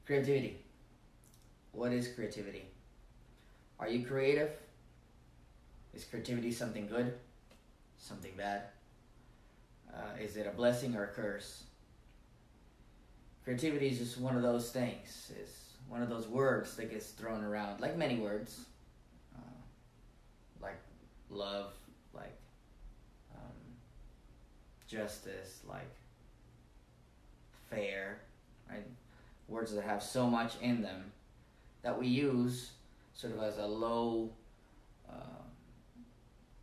Creativity. What is creativity? Are you creative? Is creativity something good? Something bad? Is it a blessing or a curse? Creativity is just one of those things. It's one of those words that gets thrown around, like many words, uh, like love, like um, justice, like fair, right? Words that have so much in them that we use sort of as a low uh,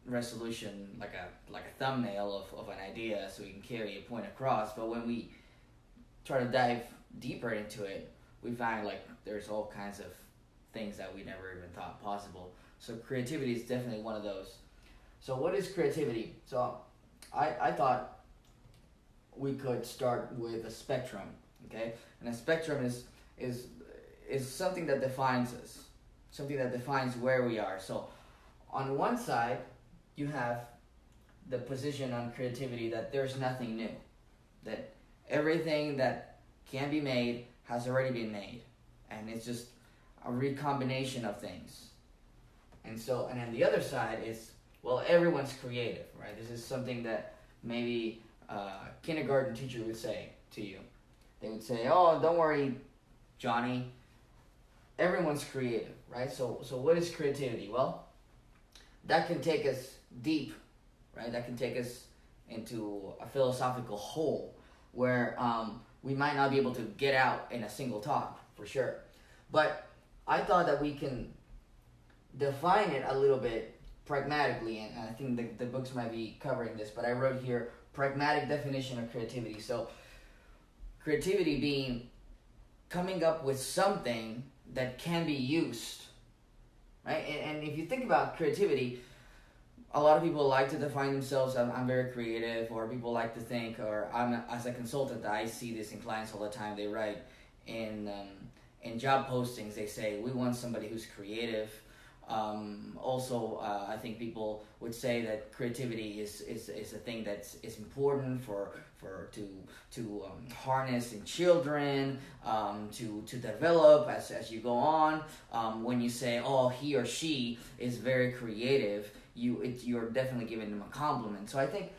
resolution, like a thumbnail of an idea, so we can carry a point across. But when we try to dive deeper into it, we find like there's all kinds of things that we never even thought possible. So creativity is definitely one of those. So what is creativity? So I thought we could start with a spectrum, okay? And a spectrum is something that defines us, something that defines where we are. So on one side, you have the position on creativity that there's nothing new, that everything that can be made has already been made, and it's just a recombination of things. And then the other side is, well, everyone's creative, right? This is something that maybe a kindergarten teacher would say to you. They would say, "Oh, don't worry, Johnny. Everyone's creative, right?" So what is creativity? Well, that can take us deep, right? That can take us into a philosophical hole where we might not be able to get out in a single talk, for sure. But I thought that we can define it a little bit pragmatically, and I think the books might be covering this, but I wrote here pragmatic definition of creativity. So creativity being coming up with something that can be used, right? And if you think about creativity, a lot of people like to define themselves, I'm very creative, or people like to think, or as a consultant, I see this in clients all the time. They write in job postings, they say, we want somebody who's creative. I think people would say that creativity is a thing that is important to harness in children, to develop as you go on. When you say, oh, he or she is very creative, you're definitely giving them a compliment. So I think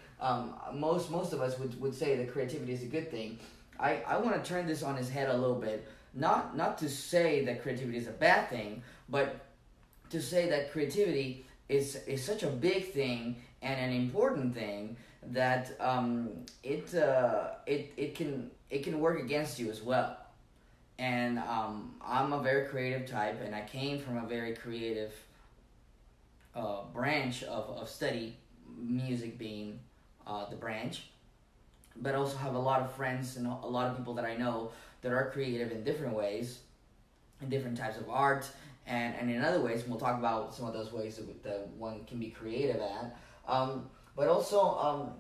most of us would say that creativity is a good thing. I want to turn this on its head a little bit, not to say that creativity is a bad thing, but to say that creativity is such a big thing and an important thing that it can work against you as well. And I'm a very creative type, and I came from a very creative branch of study, music being the branch. But I also have a lot of friends and a lot of people that I know that are creative in different ways, in different types of art, and in other ways. And we'll talk about some of those ways that one can be creative at. But also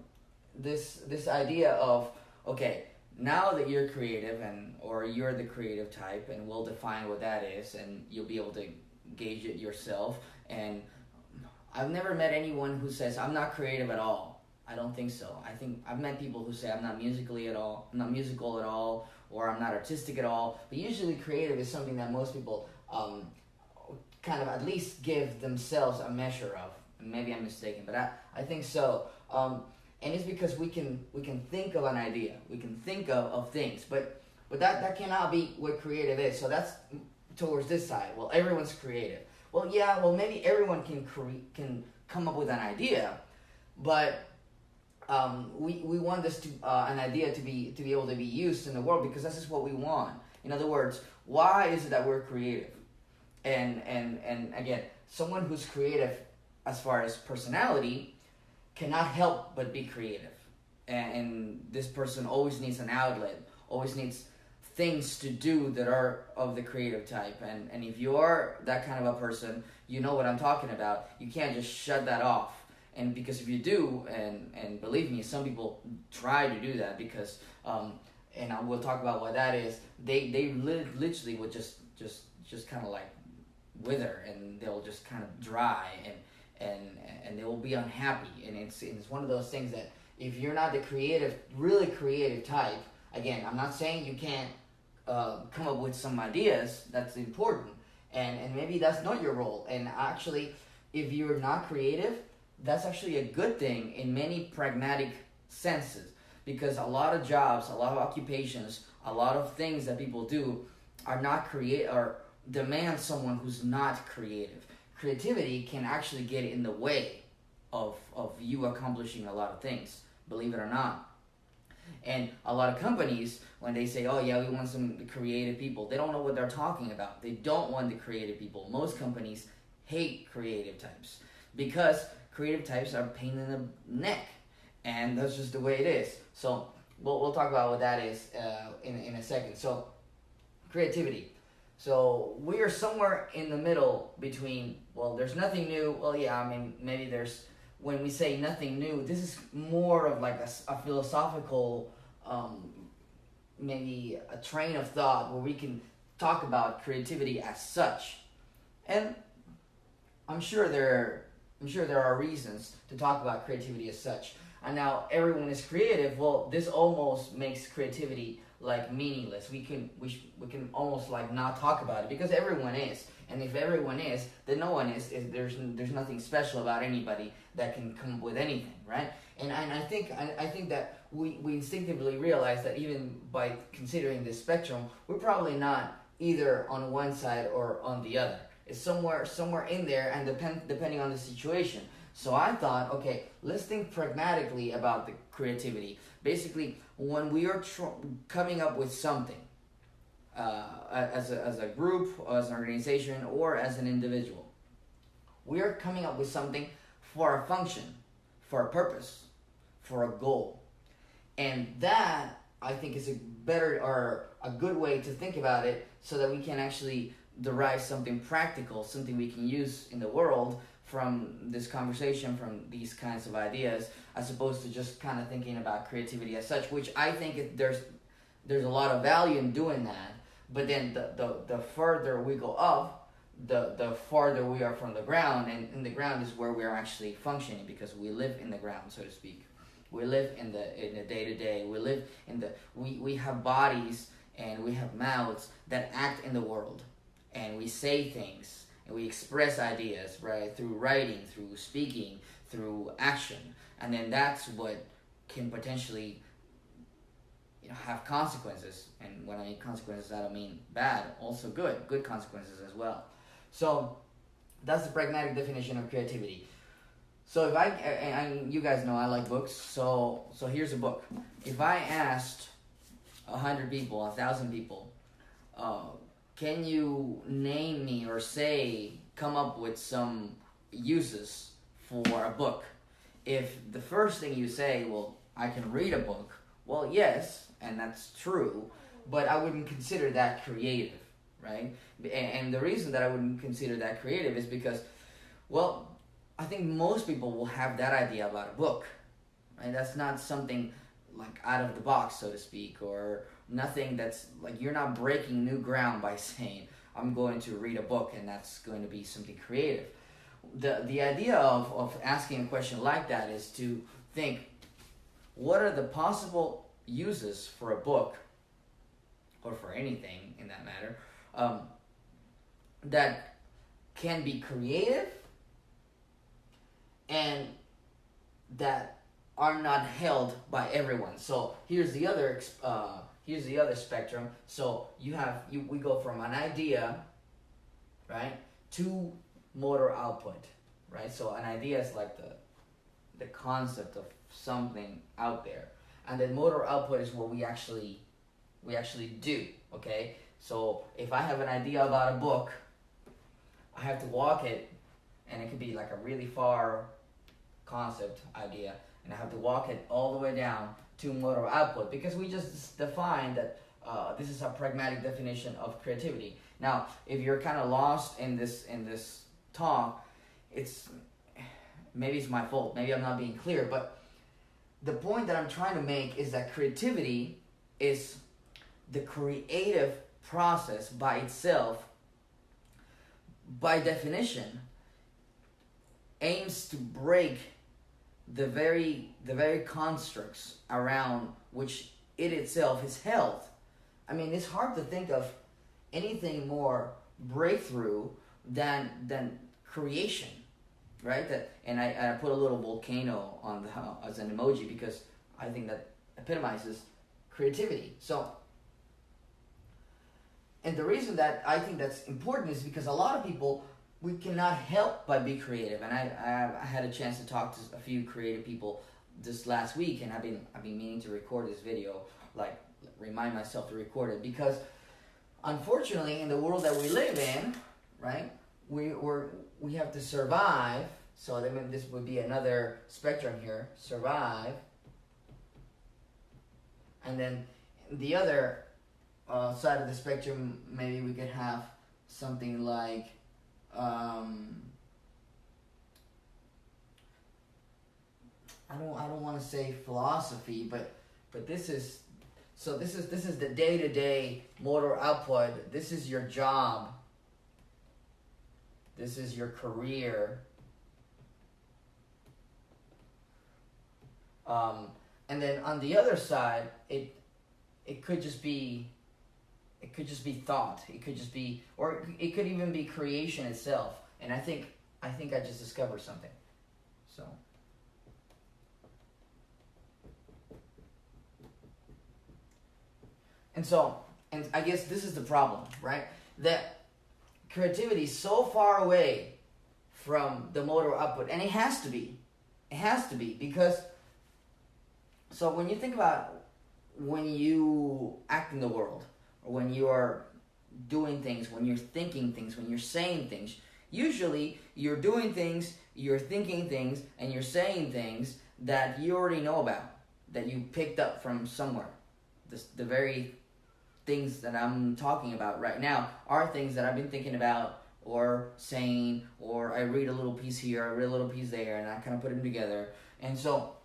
this idea of, okay, now that you're creative or you're the creative type, and we'll define what that is, and you'll be able to gauge it yourself. And I've never met anyone who says, I'm not creative at all. I don't think so. I think I've met people who say I'm not musical at all, or I'm not artistic at all. But usually creative is something that most people kind of at least give themselves a measure of. Maybe I'm mistaken, but I think so. And it's because we can think of an idea. We can think of things, but that cannot be what creative is. So that's towards this side. Well, everyone's creative. Well, yeah, well, maybe everyone can come up with an idea, but we want this an idea to be able to be used in the world, because this is what we want. In other words, why is it that we're creative? And again, someone who's creative as far as personality cannot help but be creative, and this person always needs an outlet, always needs things to do that are of the creative type. And if you are that kind of a person, you know what I'm talking about. You can't just shut that off. And because if you do, and believe me, some people try to do that, because and we'll talk about what that is. They literally would just kind of like wither, and they'll just kind of dry, and they will be unhappy. And it's one of those things that if you're not the creative, really creative type, again, I'm not saying you can't come up with some ideas, that's important. And maybe that's not your role. And actually, if you're not creative, that's actually a good thing in many pragmatic senses, because a lot of jobs, a lot of occupations, a lot of things that people do are not or demand someone who's not creative. Creativity can actually get in the way of you accomplishing a lot of things, believe it or not. And a lot of companies, when they say, oh yeah, we want some creative people, they don't know what they're talking about. They don't want the creative people. Most companies hate creative types because creative types are a pain in the neck. And that's just the way it is. So we'll talk about what that is in a second. So creativity. So we are somewhere in the middle between, well, there's nothing new. Well, yeah, I mean, maybe there's, when we say nothing new, this is more of like a philosophical, maybe a train of thought where we can talk about creativity as such. And I'm sure there are reasons to talk about creativity as such. And now everyone is creative. Well, this almost makes creativity like meaningless. We can almost like not talk about it because everyone is. And if everyone is, then no one is. There's nothing special about anybody that can come up with anything, right? And I think that we instinctively realize that even by considering this spectrum, we're probably not either on one side or on the other. It's somewhere in there, and depending on the situation. So I thought, okay, let's think pragmatically about the creativity. Basically, when we are coming up with something, as a group, or as an organization, or as an individual, we are coming up with something for a function, for a purpose, for a goal. And that, I think, is a better or a good way to think about it so that we can actually derive something practical, something we can use in the world from this conversation, from these kinds of ideas, as opposed to just kind of thinking about creativity as such, which I think there's a lot of value in doing that. But then the further we go up, the farther we are from the ground, and the ground is where we are actually functioning, because we live in the ground, so to speak. We live in the day-to-day. We live in we have bodies and we have mouths that act in the world, and we say things and we express ideas, right, through writing, through speaking, through action. And then that's what can potentially have consequences. And when I mean consequences, I don't mean bad, also good consequences as well. So that's the pragmatic definition of creativity. So if and you guys know I like books, so here's a book. If I asked 100 people, 1,000 people, can you name me or come up with some uses for a book? If the first thing you say, well, I can read a book, well, yes, and that's true, but I wouldn't consider that creative, right? And the reason that I wouldn't consider that creative is because, well, I think most people will have that idea about a book, right? That's not something like out of the box, so to speak, or nothing that's like, you're not breaking new ground by saying, I'm going to read a book and that's going to be something creative. The idea of asking a question like that is to think, what are the possible uses for a book, or for anything in that matter, that can be creative and that are not held by everyone. So here's the other spectrum. So we go from an idea, right, to motor output, right? So an idea is like the concept of something out there, and then motor output is what we actually do. Okay, so if I have an idea about a book, I have to walk it, and it could be like a really far concept idea, and I have to walk it all the way down to motor output, because we just defined that this is a pragmatic definition of creativity. Now, if you're kind of lost in this talk, maybe it's my fault, maybe I'm not being clear, but the point that I'm trying to make is that creativity is the creative process by itself, by definition, aims to break the very constructs around which it itself is held, I mean, it's hard to think of anything more breakthrough than creation, right? And I put a little volcano on the as an emoji because I think that epitomizes creativity. So, and the reason that I think that's important is because a lot of people, we cannot help but be creative. And I had a chance to talk to a few creative people this last week, and I've been meaning to record this video, like remind myself to record it, because unfortunately in the world that we live in, right, we have to survive. So then this would be another spectrum here, survive, and then the other side of the spectrum, maybe we could have something like I don't want to say philosophy, but this is the day-to-day motor output. This is your job. This is your career. And then on the other side, it could just be thought. It could just be, or it could even be creation itself. And I think I just discovered something. So. And I guess this is the problem, right? That creativity is so far away from the motor output, and it has to be. It has to be, because, so when you think about when you act in the world, or when you are doing things, when you're thinking things, when you're saying things, usually you're doing things, you're thinking things, and you're saying things that you already know about, that you picked up from somewhere. The very things that I'm talking about right now are things that I've been thinking about or saying, or I read a little piece here, I read a little piece there, and I kind of put them together. And so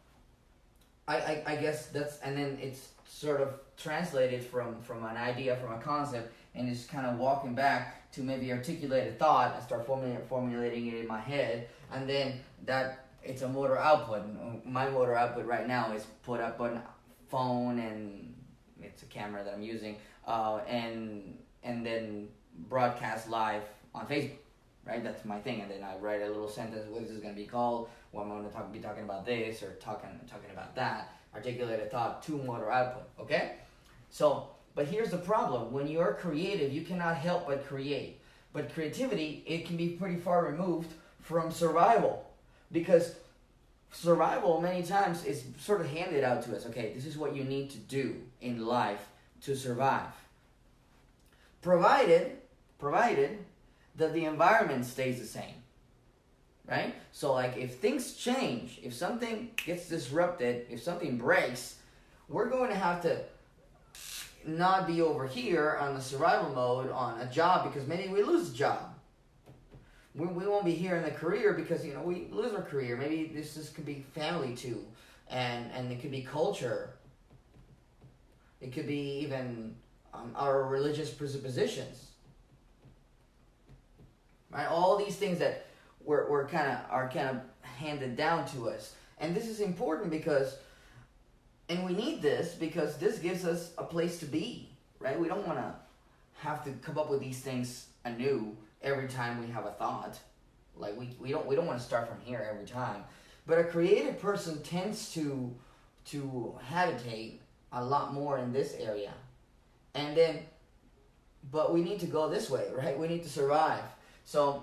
I guess that's, and then it's sort of translated from an idea, from a concept, and it's kind of walking back to maybe articulate a thought. I start formulating it in my head, and then that it's a motor output. My motor output right now is put up on phone, and it's a camera that I'm using, and then broadcast live on Facebook, right? That's my thing. And then I write a little sentence. What is this going to be called? Well, I'm going to be talking about this, or talking about that. Articulate a thought to motor output. Okay. So, but here's the problem: when you're creative, you cannot help but create. But creativity, it can be pretty far removed from survival, because survival many times is sort of handed out to us. Okay, this is what you need to do in life to survive. Provided that the environment stays the same, right? So like if things change, if something gets disrupted, if something breaks, we're going to have to not be over here on the survival mode on a job, because maybe we lose a job. We won't be here in the career because, we lose our career. Maybe this could be family too, and it could be culture. It could be even our religious presuppositions, right? All these things that are kind of handed down to us, and this is important because, and we need this because this gives us a place to be, right? We don't want to have to come up with these things anew every time we have a thought. Like we don't want to start from here every time. But a creative person tends to habitate a lot more in this area. And then, but we need to go this way, right? We need to survive. So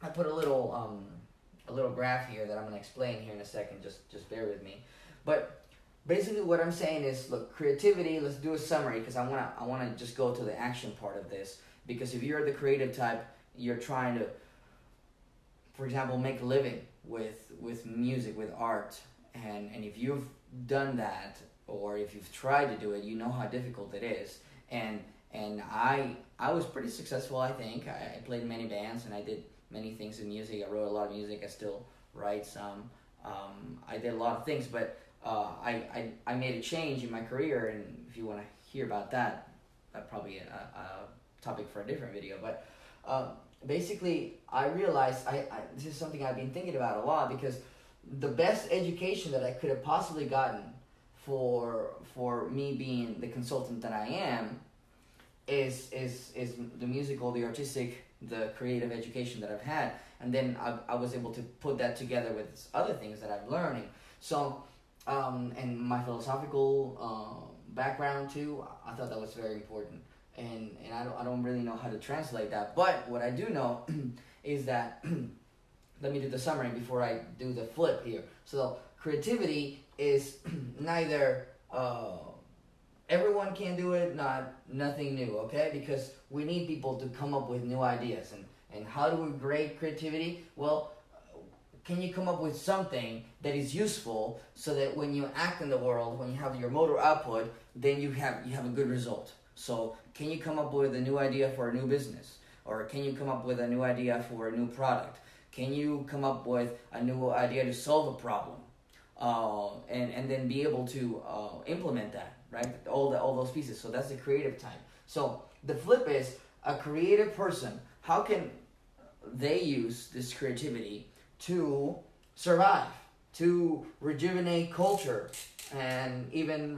I put a little graph here that I'm going to explain here in a second. Just bear with me. But basically what I'm saying is, look, creativity, let's do a summary, because I want to just go to the action part of this. Because if you're the creative type, you're trying to, for example, make a living with music, with art, and if you've done that, or if you've tried to do it, you know how difficult it is. And I was pretty successful, I think. I played in many bands, and I did many things in music. I wrote a lot of music. I still write some. I did a lot of things, but I made a change in my career, and if you want to hear about that, that's probably a topic for a different video. But basically, I realized this is something I've been thinking about a lot, because the best education that I could have possibly gotten for me being the consultant that I am is the musical, the artistic, the creative education that I've had, and then I was able to put that together with other things that I'm learning. So, and my philosophical background too, I thought that was very important. And I don't really know how to translate that, but what I do know is that let me do the summary before I do the flip here. So creativity is neither everyone can do it, nothing new, okay? Because we need people to come up with new ideas. And how do we grade creativity? Well, can you come up with something that is useful so that when you act in the world, when you have your motor output, then you have a good result. So can you come up with a new idea for a new business? Or can you come up with a new idea for a new product? Can you come up with a new idea to solve a problem? And then be able to implement that, right? All those pieces. So that's the creative type. So the flip is a creative person. How can they use this creativity to survive, to rejuvenate culture, and even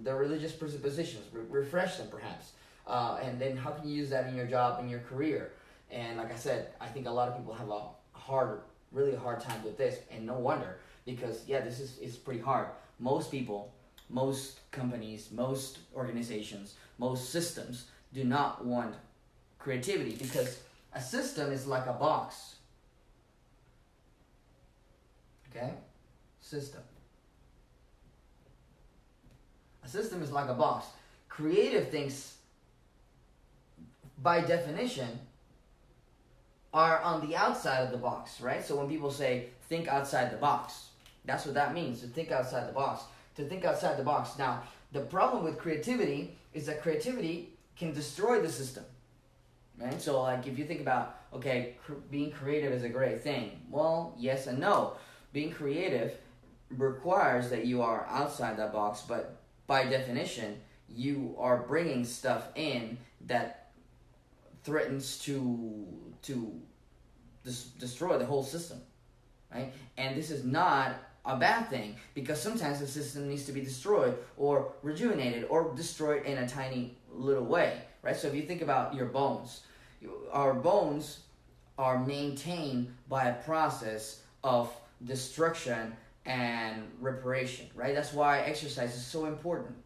the religious positions, refresh them perhaps. And then how can you use that in your job, in your career? And like I said, I think a lot of people have a really hard time with this, and no wonder, because this is pretty hard. Most people, most companies, most organizations, most systems do not want creativity, because a system is like a box. Okay? System. A system is like a box. Creative things, by definition, are on the outside of the box, right? So when people say, think outside the box, that's what that means, to think outside the box. To think outside the box. Now, the problem with creativity is that creativity can destroy the system, right? So like if you think about, okay, being creative is a great thing. Well, yes and no. Being creative requires that you are outside that box, but by definition, you are bringing stuff in that threatens to destroy the whole system, right? And this is not a bad thing, because sometimes the system needs to be destroyed or rejuvenated or destroyed in a tiny little way, right? So if you think about your bones, our bones are maintained by a process of destruction and reparation, right? That's why exercise is so important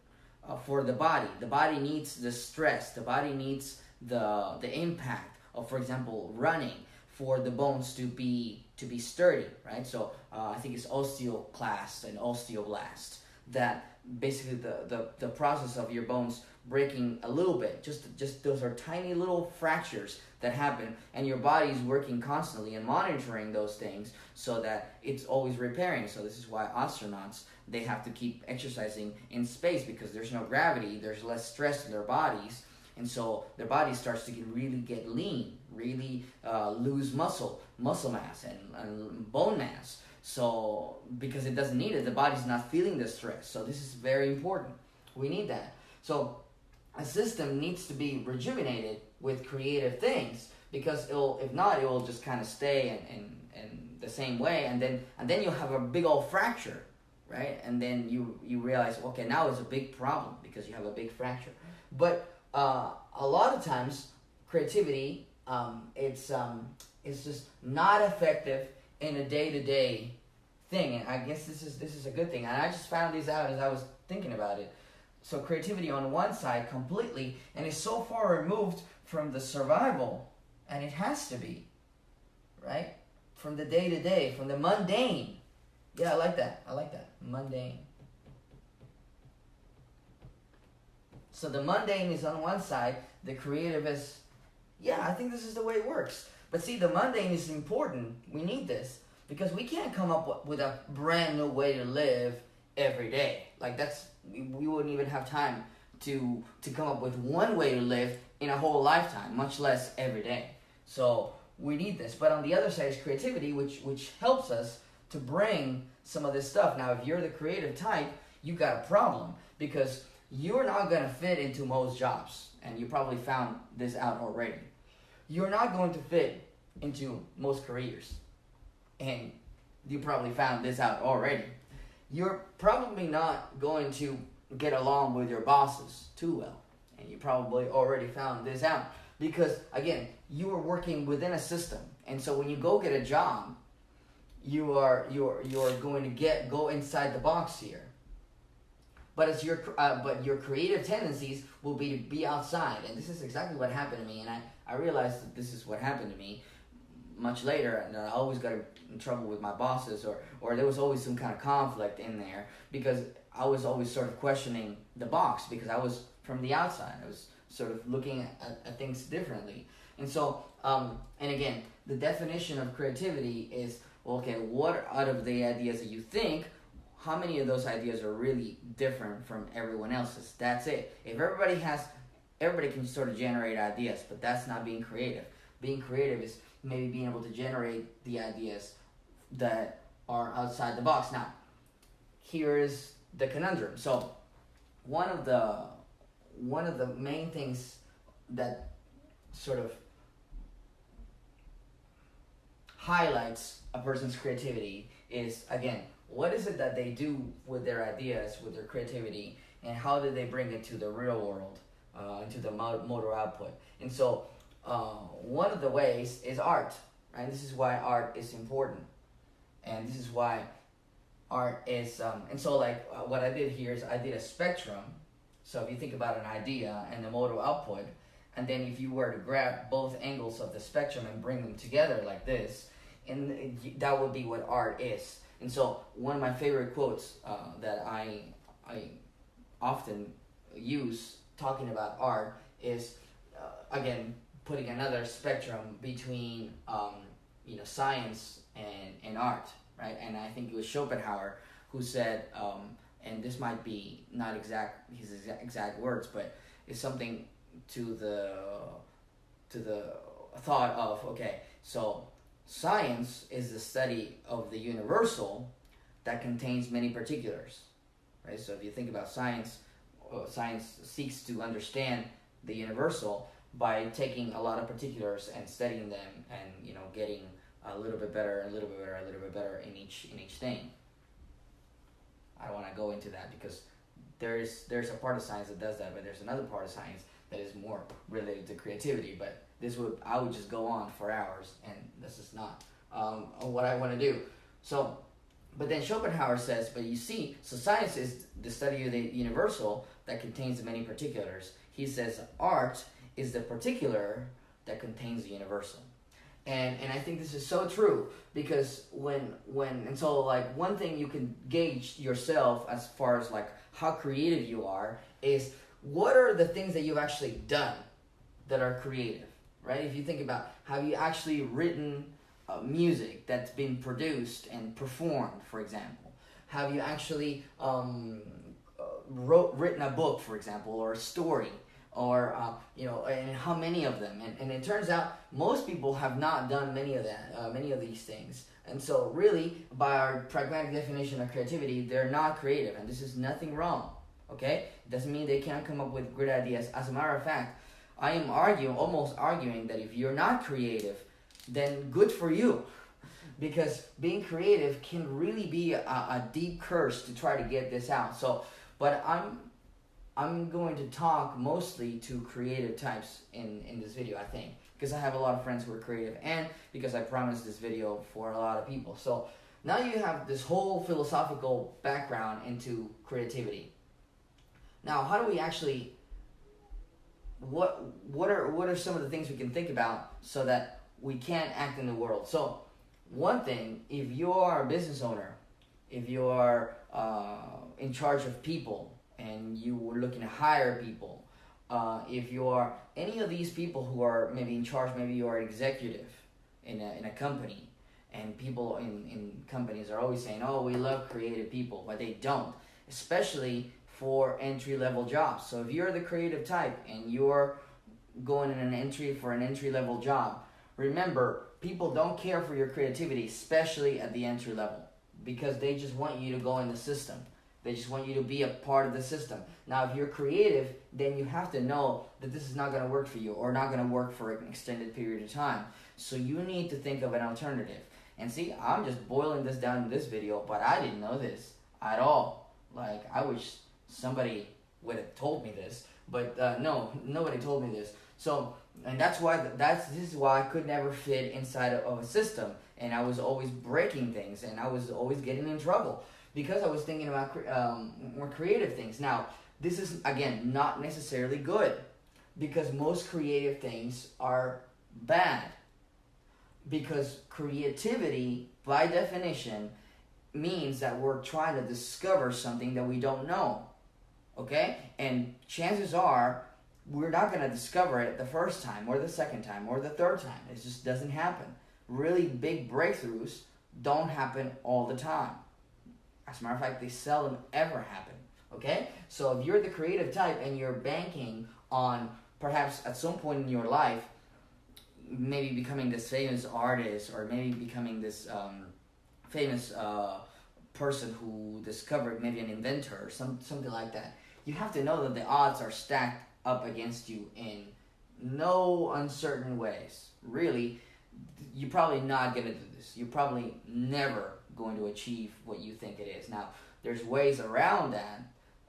for the body. The body needs the stress. The body needs the impact of, for example, running, for the bones to be sturdy, right? So I think it's osteoclast and osteoblast, that basically the process of your bones breaking a little bit, just those are tiny little fractures that happen, and your body is working constantly and monitoring those things so that it's always repairing. So this is why astronauts, they have to keep exercising in space, because there's no gravity, there's less stress in their bodies, and so their body starts to really get lean, really lose muscle mass and bone mass. So because it doesn't need it, the body's not feeling the stress. So this is very important. We need that. So a system needs to be rejuvenated with creative things, because if not, it will just kind of stay in the same way, and then you'll have a big old fracture, right? And then you realize, okay, now it's a big problem because you have a big fracture. But a lot of times, creativity, it's just not effective in a day-to-day thing, and I guess this is a good thing. And I just found these out as I was thinking about it. So creativity on one side completely, and is so far removed from the survival, and it has to be, right? From the day-to-day, from the mundane. Yeah, I like that. Mundane. So the mundane is on one side, the creative is, I think this is the way it works. But see, the mundane is important. We need this, because we can't come up with a brand new way to live every day. Like we wouldn't even have time to come up with one way to live in a whole lifetime, much less every day. So we need this. But on the other side is creativity, which helps us to bring some of this stuff. Now, if you're the creative type, you got a problem, because you're not going to fit into most jobs, and you probably found this out already. You're not going to fit into most careers, and you probably found this out already. you're probably not going to get along with your bosses too well. And you probably already found this out. Because, again, you are working within a system. And so when you go get a job, you're going to go inside the box here. But your creative tendencies will be outside. And this is exactly what happened to me. And I realized that this is what happened to me much later, and I always got in trouble with my bosses, or there was always some kind of conflict in there, because I was always sort of questioning the box, because I was from the outside. I was sort of looking at things differently. And so, and again, the definition of creativity is, okay, what out of the ideas that you think, how many of those ideas are really different from everyone else's? That's it. If everybody can sort of generate ideas, but that's not being creative. Being creative is maybe being able to generate the ideas that are outside the box. Now, here is the conundrum. So, one of the main things that sort of highlights a person's creativity is, again, what is it that they do with their ideas, with their creativity, and how do they bring it to the real world, into the motor output? And so, one of the ways is art, right? This is why art is important, and this is why art is, and so like what I did here is I did a spectrum. So if you think about an idea and the motor output, and then if you were to grab both angles of the spectrum and bring them together like this, and that would be what art is. And so one of my favorite quotes that I often use talking about art is, again, putting another spectrum between science and art, right? And I think it was Schopenhauer who said, and this might be not his exact words, but it's something to the thought of, okay, so science is the study of the universal that contains many particulars, right? So if you think about science, science seeks to understand the universal by taking a lot of particulars and studying them, and getting a little bit better, a little bit better, a little bit better in each thing. I don't want to go into that because there's a part of science that does that, but there's another part of science that is more related to creativity. But I would just go on for hours, and this is not what I want to do. So, but then Schopenhauer says, but you see, so science is the study of the universal that contains many particulars. He says art is the particular that contains the universal. And I think this is so true, because and so like one thing you can gauge yourself as far as like how creative you are is, what are the things that you've actually done that are creative, right? If you think about, have you actually written music that's been produced and performed, for example? Have you actually written a book, for example, or a story? Or, and how many of them? And it turns out most people have not done many of these things. And so really, by our pragmatic definition of creativity, they're not creative. And this is nothing wrong, okay? It doesn't mean they can't come up with great ideas. As a matter of fact, I am almost arguing that if you're not creative, then good for you. Because being creative can really be a deep curse to try to get this out. So, but I'm going to talk mostly to creative types in this video, I think, because I have a lot of friends who are creative, and because I promised this video for a lot of people. So now you have this whole philosophical background into creativity. Now, how do we actually, what are some of the things we can think about so that we can act in the world? So one thing, if you are a business owner, if you are in charge of people, and you were looking to hire people, if you are any of these people who are maybe in charge, maybe you are an executive in a company, and people in companies are always saying, oh, we love creative people, but they don't, especially for entry-level jobs. So if you're the creative type and you're going in an entry-level job, remember, people don't care for your creativity, especially at the entry level, because they just want you to go in the system. They just want you to be a part of the system. Now, if you're creative, then you have to know that this is not going to work for you, or not going to work for an extended period of time. So you need to think of an alternative. And see, I'm just boiling this down in this video, but I didn't know this. at all. Like, I wish somebody would have told me this, but no, nobody told me this. So, and that's why this is why I could never fit inside of a system, and I was always breaking things, and I was always getting in trouble because I was thinking about more creative things. Now, this is again not necessarily good, because most creative things are bad, because creativity by definition means that we're trying to discover something that we don't know. Okay? And chances are we're not going to discover it the first time or the second time or the third time. It just doesn't happen. Really big breakthroughs don't happen all the time. As a matter of fact, they seldom ever happen. Okay? So if you're the creative type and you're banking on perhaps at some point in your life maybe becoming this famous artist, or maybe becoming this famous person who discovered maybe an inventor or something like that, you have to know that the odds are stacked up against you in no uncertain ways. Really, you're probably not going to do this. You're probably never going to achieve what you think it is. Now, there's ways around that,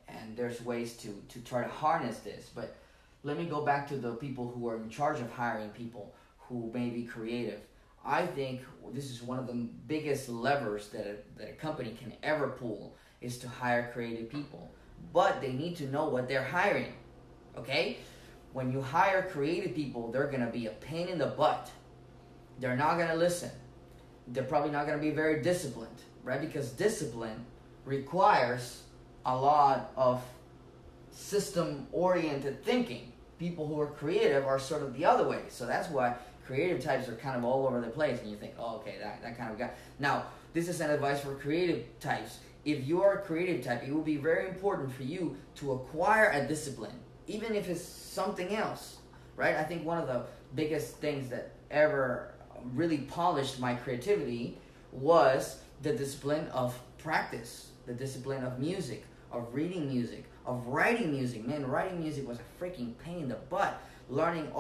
and there's ways to try to harness this. But let me go back to the people who are in charge of hiring people who may be creative. I think this is one of the biggest levers that a company can ever pull, is to hire creative people. But they need to know what they're hiring, okay? When you hire creative people, they're going to be a pain in the butt. They're not going to listen. They're probably not going to be very disciplined, right? Because discipline requires a lot of system-oriented thinking. People who are creative are sort of the other way. So that's why creative types are kind of all over the place, and you think, oh, okay, that kind of guy. Now, this is an advice for creative types. If you are a creative type, it will be very important for you to acquire a discipline, even if it's something else, right? I think one of the biggest things that ever really polished my creativity was the discipline of practice, the discipline of music, of reading music, of writing music. Man, writing music was a freaking pain in the butt. Learning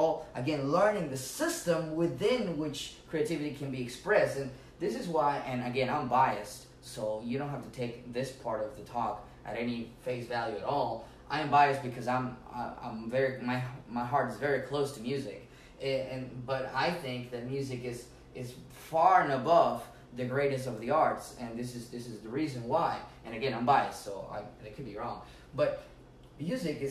the system within which creativity can be expressed. And this is why, and again, I'm biased, so you don't have to take this part of the talk at any face value at all. I am biased because I'm very, my heart is very close to music, but I think that music is far and above the greatest of the arts, and this is the reason why. And again, I'm biased, so I could be wrong, but music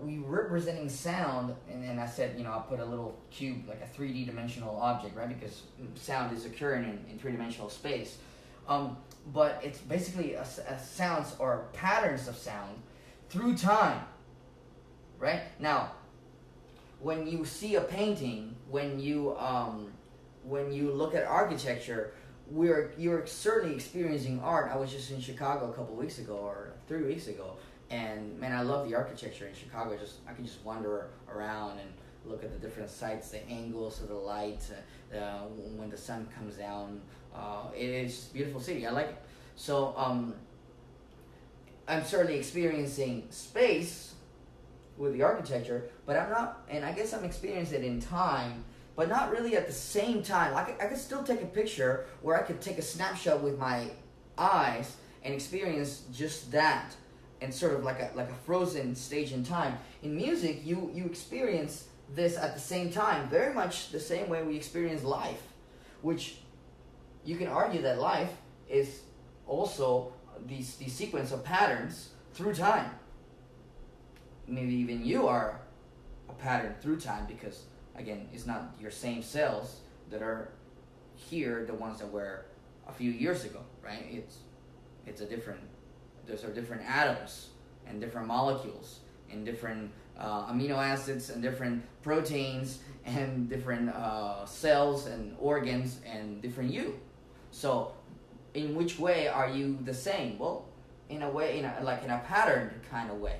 we representing sound, and I said, I put a little cube, like a 3D dimensional object, right? Because sound is occurring in three-dimensional space. But it's basically a sounds or patterns of sound through time, right? Now, when you see a painting, when you look at architecture, you're certainly experiencing art. I was just in Chicago a couple weeks ago, or 3 weeks ago. And man, I love the architecture in Chicago. I can just wander around and look at the different sites, the angles of the light, when the sun comes down. It's a beautiful city. I like it. So I'm certainly experiencing space with the architecture, but I'm not, and I guess I'm experiencing it in time, but not really at the same time. I could still take a picture where I could take a snapshot with my eyes and experience just that. And sort of like a frozen stage in time. In music, you experience this at the same time, very much the same way we experience life, which you can argue that life is also these sequence of patterns through time. Maybe even you are a pattern through time, because again, it's not your same cells that are here, the ones that were a few years ago, right? It's a different. Those are different atoms and different molecules and different amino acids and different proteins and different cells and organs and different you. So in which way are you the same? Well, in a way, in a patterned kind of way,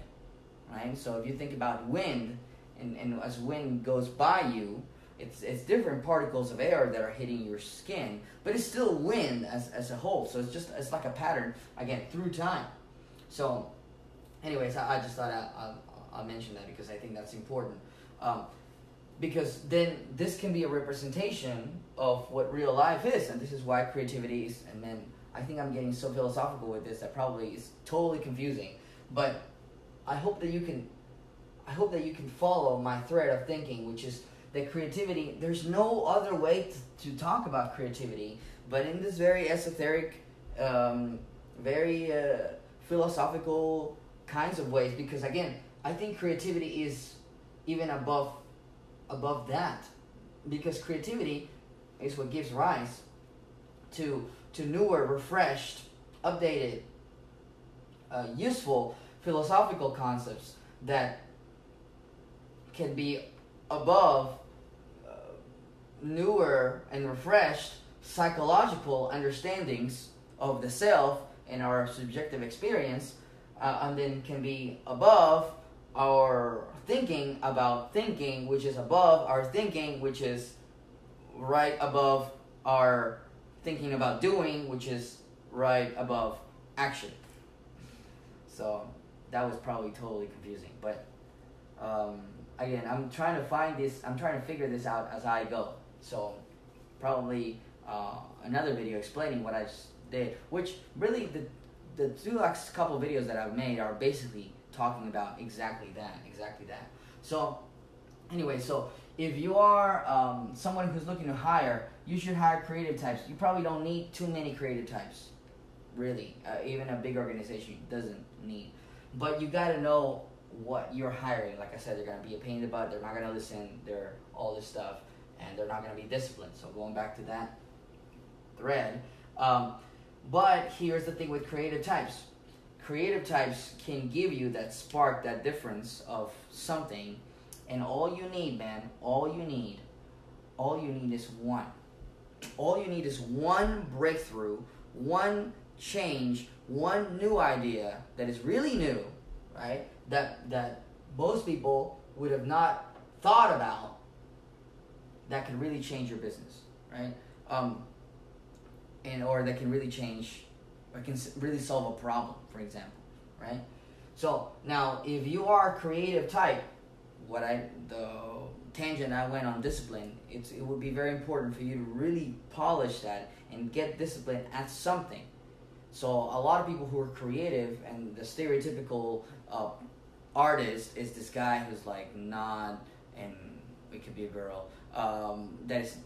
right? So if you think about wind, and as wind goes by you, it's different particles of air that are hitting your skin, but it's still wind as a whole. So it's like a pattern, again, through time. So anyways, I just thought I'll mention that because I think that's important. Because then this can be a representation of what real life is, and this is why creativity is, and then I think I'm getting so philosophical with this that probably is totally confusing. But I hope that you can follow my thread of thinking, which is that creativity, there's no other way to talk about creativity but in this very esoteric, very philosophical kinds of ways, because again, I think creativity is even above that, because creativity is what gives rise to newer, refreshed, updated, useful philosophical concepts that can be above newer and refreshed psychological understandings of the self and our subjective experience, and then can be above our thinking about thinking, which is above our thinking, which is right above our thinking about doing, which is right above action. So that was probably totally confusing, but again, I'm trying to figure this out as I go. So probably another video explaining what I just did, which really the two last couple videos that I've made are basically talking about exactly that. So anyway, so if you are someone who's looking to hire, you should hire creative types. You probably don't need too many creative types, really. Even a big organization doesn't need. But you got to know what you're hiring. Like I said, they're going to be a pain in the butt. They're not going to listen. They're all this stuff. And they're not going to be disciplined. So going back to that thread. But here's the thing with creative types. Creative types can give you that spark, that difference of something. And all you need, man, all you need is one. All you need is one breakthrough, one change, one new idea that is really new, right? That most people would have not thought about, that can really change your business, right? Or that can really change, or can really solve a problem, for example, right? So now, if you are a creative type, the tangent I went on discipline, it would be very important for you to really polish that and get discipline at something. So a lot of people who are creative, and the stereotypical artist is this guy who's like not, and it could be a girl, that is,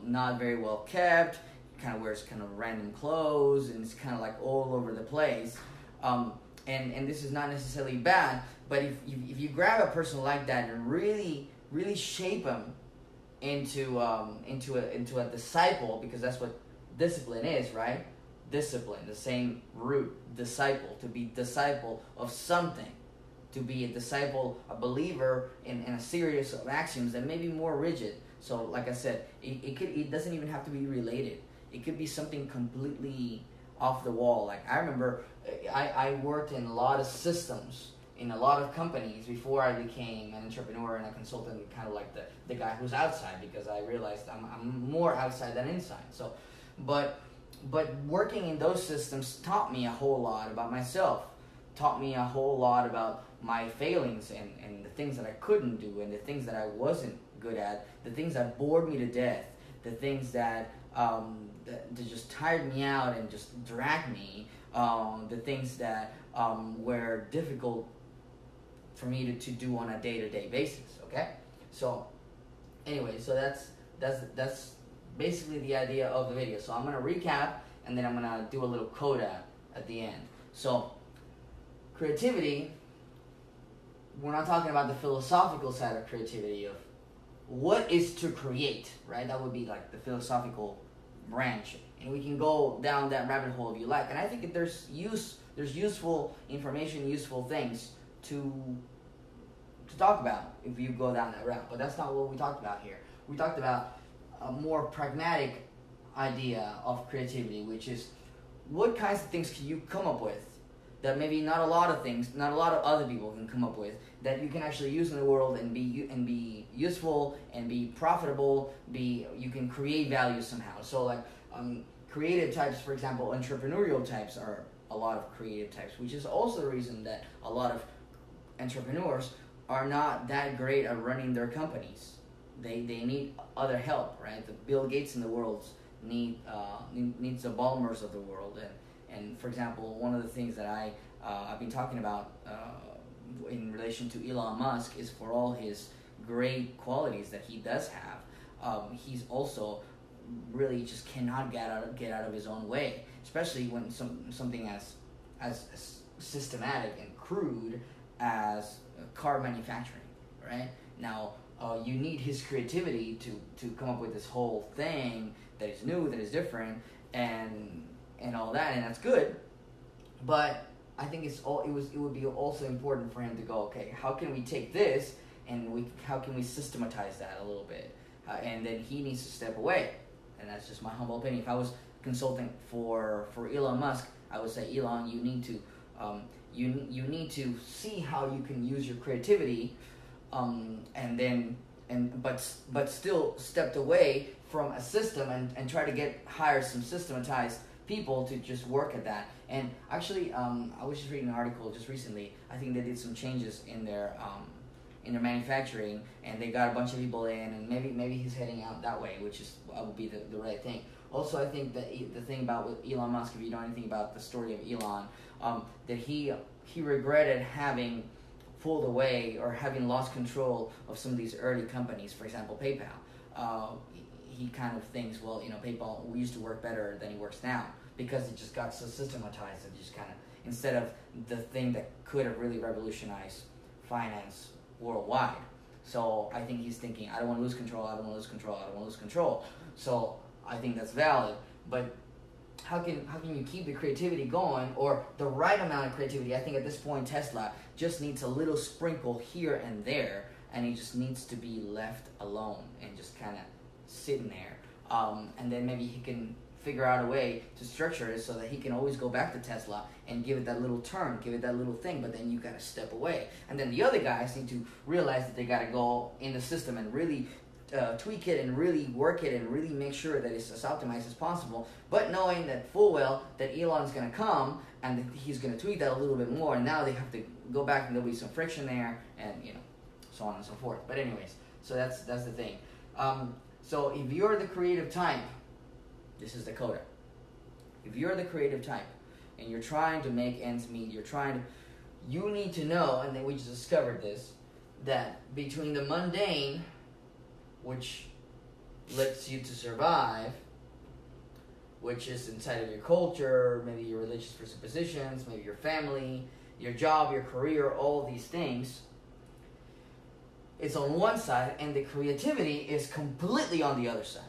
not very well kept, kind of wears kind of random clothes, and it's kind of like all over the place. And this is not necessarily bad, but if you grab a person like that and really shape them into a disciple, because that's what discipline is, right? Discipline, the same root, disciple, to be disciple of something, to be a disciple, a believer in a series of axioms that may be more rigid. So like I said, it doesn't even have to be related. It could be something completely off the wall. Like I remember I worked in a lot of systems in a lot of companies before I became an entrepreneur and a consultant, kind of like the guy who's outside, because I realized I'm more outside than inside. So, but working in those systems taught me a whole lot about myself, taught me a whole lot about my failings and the things that I couldn't do, and the things that I wasn't good at, the things that bored me to death, the things that just tired me out and just dragged me, the things that were difficult for me to do on a day-to-day basis. Okay, so anyway, so that's basically the idea of the video. So I'm gonna recap, and then I'm gonna do a little coda at the end. So creativity, we're not talking about the philosophical side of creativity of what is to create, right? That would be like the philosophical branch, and we can go down that rabbit hole if you like. And I think there's useful information, useful things to talk about if you go down that route. But that's not what we talked about here. We talked about a more pragmatic idea of creativity, which is what kinds of things can you come up with that maybe not a lot of other people can come up with, that you can actually use in the world and be useful and be profitable, you can create value somehow. So like creative types, for example, entrepreneurial types are a lot of creative types, which is also the reason that a lot of entrepreneurs are not that great at running their companies. They need other help, right? The Bill Gates in the world, needs the Ballmers of the world. And for example, one of the things that I've been talking about in relation to Elon Musk is for all his great qualities that he does have, he's also really just cannot get out of his own way, especially when something as systematic and crude as car manufacturing, right? Now, you need his creativity to come up with this whole thing that is new, that is different, and all that, and that's good. But I think it would be also important for him to go, okay, how can we take this and how can we systematize that a little bit, and then he needs to step away, and that's just my humble opinion. If I was consulting for Elon Musk, I would say, Elon, you need to you need to see how you can use your creativity, but still stepped away from a system and try to hire some systematized people to just work at that. And actually, I was just reading an article just recently. I think they did some changes in their manufacturing, and they got a bunch of people in, and maybe he's heading out that way, which would be the right thing. Also, I think that the thing about with Elon Musk, if you know anything about the story of Elon, that he regretted having pulled away or having lost control of some of these early companies. For example, PayPal. He kind of thinks, well, PayPal used to work better than it works now because it just got so systematized. It just kind of, instead of the thing that could have really revolutionized finance worldwide. So I think he's thinking, I don't want to lose control. I don't want to lose control. I don't want to lose control. So I think that's valid, but how can you keep the creativity going, or the right amount of creativity? I think at this point Tesla just needs a little sprinkle here and there, and he just needs to be left alone and just kind of sitting there, and then maybe he can figure out a way to structure it so that he can always go back to Tesla and give it that little turn, give it that little thing, but then you got to step away. And then the other guys need to realize that they got to go in the system and really tweak it and really work it and really make sure that it's as optimized as possible, but knowing that full well that Elon's going to come and that he's going to tweak that a little bit more, and now they have to go back and there'll be some friction there, and so on and so forth. But anyways, so that's the thing. So if you're the creative type, this is the coda. If you're the creative type and you're trying to make ends meet, you need to know, and then we just discovered this, that between the mundane, which lets you to survive, which is inside of your culture, maybe your religious presuppositions, maybe your family, your job, your career, all these things, it's on one side, and the creativity is completely on the other side.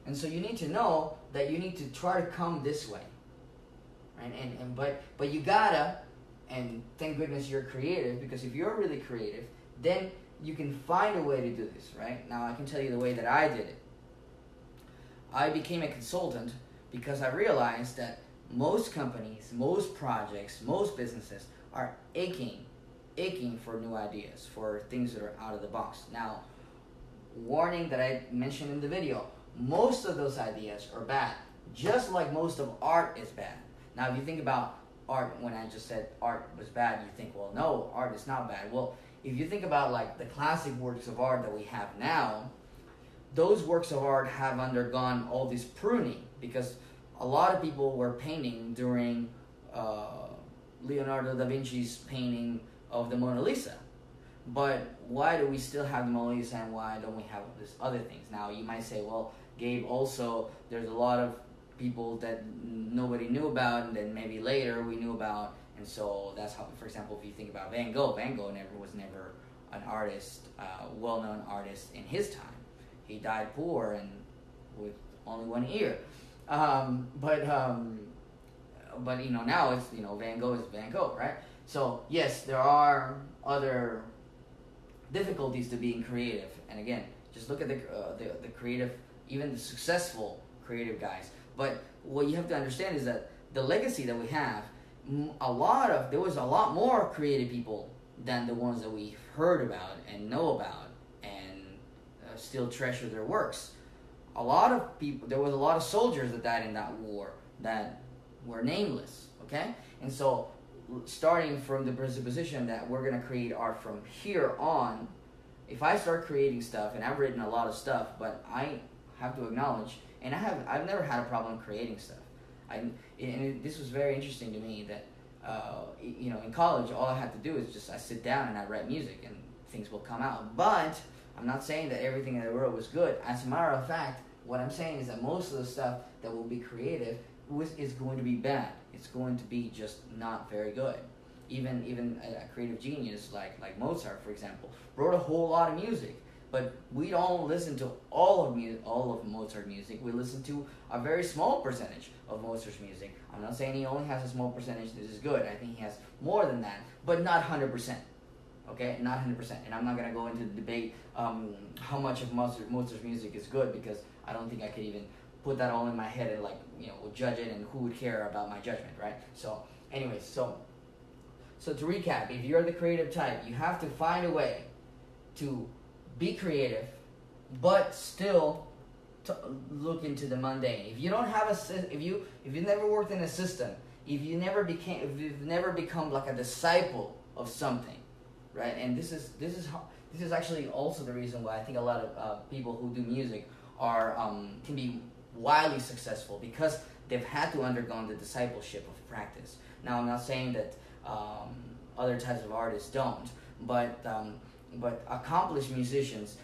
And so you need to know that you need to try to come this way, right? But you gotta, and thank goodness you're creative, because if you're really creative, then you can find a way to do this, right? Now I can tell you the way that I did it. I became a consultant because I realized that most companies, most projects, most businesses are aching for new ideas, for things that are out of the box. Now, warning that I mentioned in the video, most of those ideas are bad, just like most of art is bad. Now, if you think about art, when I just said art was bad, you think, well, no, art is not bad. Well, if you think about like the classic works of art that we have now, those works of art have undergone all this pruning, because a lot of people were painting during Leonardo da Vinci's painting of the Mona Lisa. But why do we still have the Mona Lisa, and why don't we have this other things? Now you might say, well, Gabe, also there's a lot of people that nobody knew about, and then maybe later we knew about, and so that's how, for example, if you think about Van Gogh was never an artist, well-known artist in his time. He died poor and with only one ear. But now it's, Van Gogh is Van Gogh, right? So yes, there are other difficulties to being creative, and again, just look at the creative, even the successful creative guys. But what you have to understand is that the legacy that we have, there was a lot more creative people than the ones that we heard about and know about and still treasure their works. A lot of people, there was a lot of soldiers that died in that war that were nameless, okay? And so starting from the presupposition that we're going to create art from here on, if I start creating stuff, and I've written a lot of stuff, but I have to acknowledge and I've never had a problem creating stuff. This was very interesting to me that in college all I had to do is just I sit down and I write music and things will come out. But I'm not saying that everything that I wrote was good. As a matter of fact, what I'm saying is that most of the stuff that will be creative is going to be bad. It's going to be just not very good. Even a creative genius like Mozart, for example, wrote a whole lot of music, but we don't listen to all of Mozart music. We listen to a very small percentage of Mozart's music. I'm not saying he only has a small percentage. This is good. I think he has more than that, but not 100%. Okay, not 100%. And I'm not gonna go into the debate how much of Mozart's music is good, because I don't think I could even put that all in my head and judge it, and who would care about my judgment, right? So, anyways, so to recap, if you're the creative type, you have to find a way to be creative, but still to look into the mundane. If you don't have if you've never worked in a system, if you've never become like a disciple of something, right? And this is actually also the reason why I think a lot of people who do music can be wildly successful, because they've had to undergo the discipleship of practice. Now, I'm not saying that other types of artists don't, but accomplished musicians,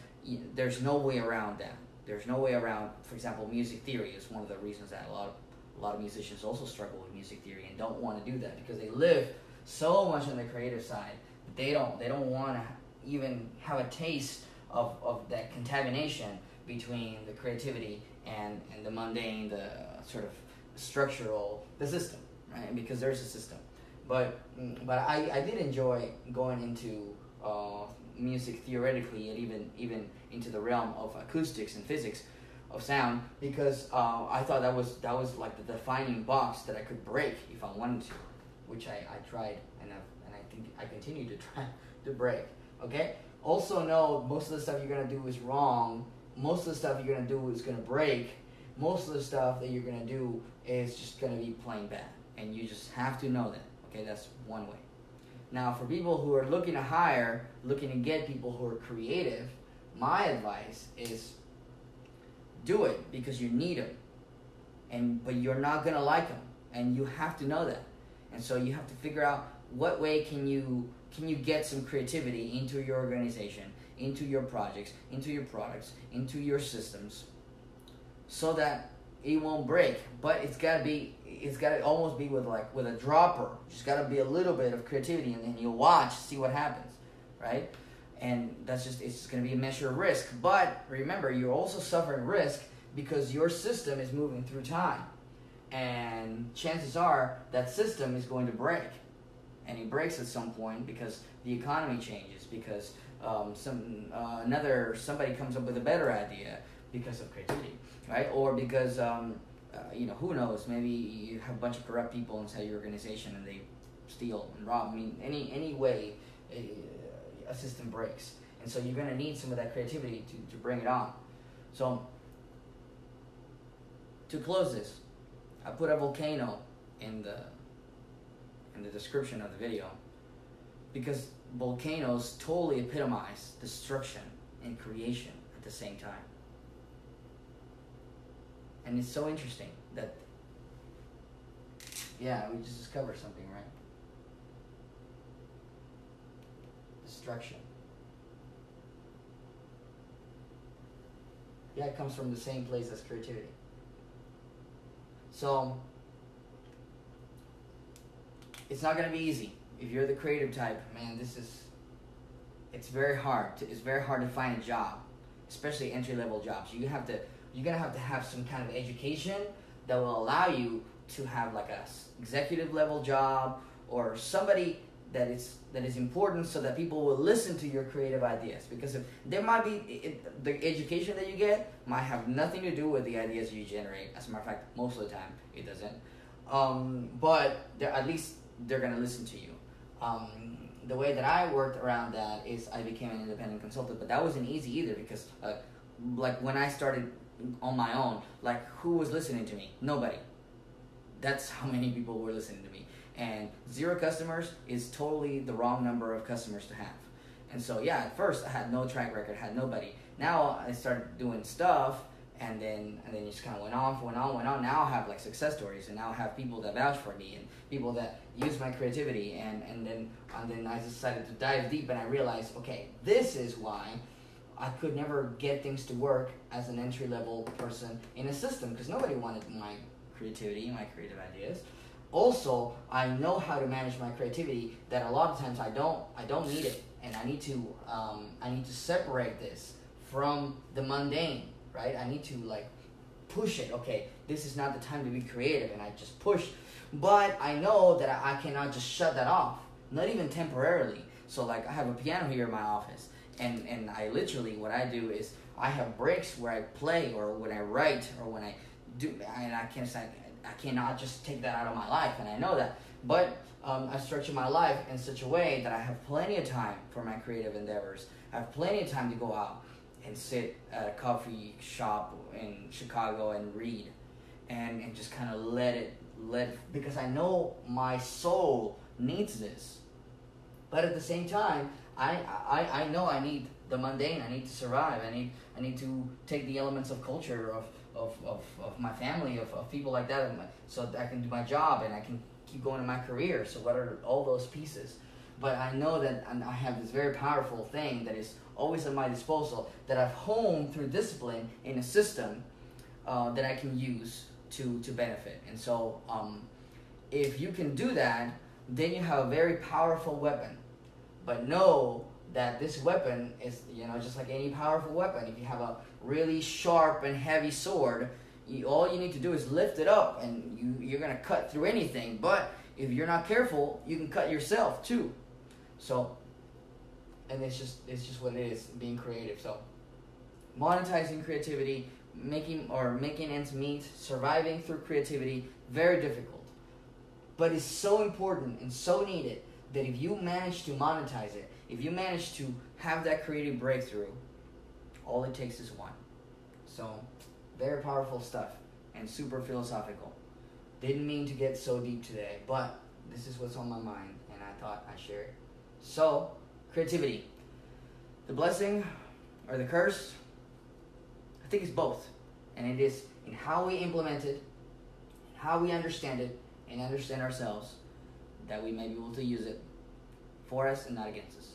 there's no way around that. There's no way around. For example, music theory is one of the reasons that a lot of musicians also struggle with music theory and don't want to do that, because they live so much on the creative side that they don't want to even have a taste of that contamination between the creativity and the mundane, the sort of structural, the system, right? Because there's a system. But I did enjoy going into music theoretically, and even into the realm of acoustics and physics of sound, because I thought that was like the defining box that I could break if I wanted to, which I tried, and I think I continue to try to break. Okay. Also know most of the stuff you're gonna do is wrong. Most of the stuff you're gonna do is gonna break. Most of the stuff that you're gonna do is just gonna be plain bad, and you just have to know that. Okay, that's one way. Now, for people who are looking to get people who are creative, my advice is do it because you need them, but you're not gonna like them, and you have to know that. And so you have to figure out what way can you get some creativity into your organization, into your projects, into your products, into your systems, so that it won't break. But it's gotta almost be with a dropper. Just gotta be a little bit of creativity, and then you watch, see what happens, right? And it's just gonna be a measure of risk. But remember, you're also suffering risk because your system is moving through time, and chances are that system is going to break, and it breaks at some point because the economy changes, because somebody comes up with a better idea because of creativity, right? Or because who knows? Maybe you have a bunch of corrupt people inside your organization and they steal and rob. I mean, any way a system breaks, and so you're gonna need some of that creativity to bring it on. So to close this, I put a volcano in the description of the video, because volcanoes totally epitomize destruction and creation at the same time. And it's so interesting that, we just discovered something, right? Destruction. Yeah, it comes from the same place as creativity. So, it's not going to be easy. If you're the creative type, man, it's very hard. It's very hard to find a job, especially entry-level jobs. You're gonna have to have some kind of education that will allow you to have like a executive level job, or somebody that is important, so that people will listen to your creative ideas. Because there might be the education that you get might have nothing to do with the ideas you generate. As a matter of fact, most of the time it doesn't. But at least they're gonna listen to you. The way that I worked around that is I became an independent consultant, but that wasn't easy either, because when I started on my own, who was listening to me? Nobody. That's how many people were listening to me. And 0 customers is totally the wrong number of customers to have. And so, at first I had no track record, had nobody. Now I started doing stuff, and then it just kind of went on. Now I have like success stories, and now I have people that vouch for me and people that use my creativity, and then I decided to dive deep, and I realized, okay, this is why I could never get things to work as an entry level person in a system, because nobody wanted my creativity, my creative ideas. Also, I know how to manage my creativity. That a lot of times I don't need it, and I need to separate this from the mundane, right? I need to like push it. Okay, this is not the time to be creative, and I just push. But I know that I cannot just shut that off, not even temporarily. So like I have a piano here in my office, and I literally, what I do is I have breaks where I play, or when I write, or when I do, and I cannot just take that out of my life, and I know that. But I structure my life in such a way that I have plenty of time for my creative endeavors. I have plenty of time to go out and sit at a coffee shop in Chicago and read, and just kind of because I know my soul needs this. But at the same time, I know I need the mundane. I need to survive. I need to take the elements of culture, of my family, of people like that, so that I can do my job and I can keep going in my career. So what are all those pieces? But I know that I have this very powerful thing that is always at my disposal, that I've honed through discipline in a system that I can use to benefit. And so if you can do that, then you have a very powerful weapon. But know that this weapon is, just like any powerful weapon. If you have a really sharp and heavy sword, all you need to do is lift it up, and you're going to cut through anything. But if you're not careful, you can cut yourself too. So, and it's just what it is, being creative. So, monetizing creativity, making ends meet, surviving through creativity, very difficult. But it's so important and so needed that if you manage to monetize it, if you manage to have that creative breakthrough, all it takes is one. So, very powerful stuff and super philosophical. Didn't mean to get so deep today, but this is what's on my mind, and I thought I'd share it. So, creativity. The blessing or the curse, I think it's both. And it is in how we implement it, how we understand it, and understand ourselves, that we may be able to use it for us and not against us.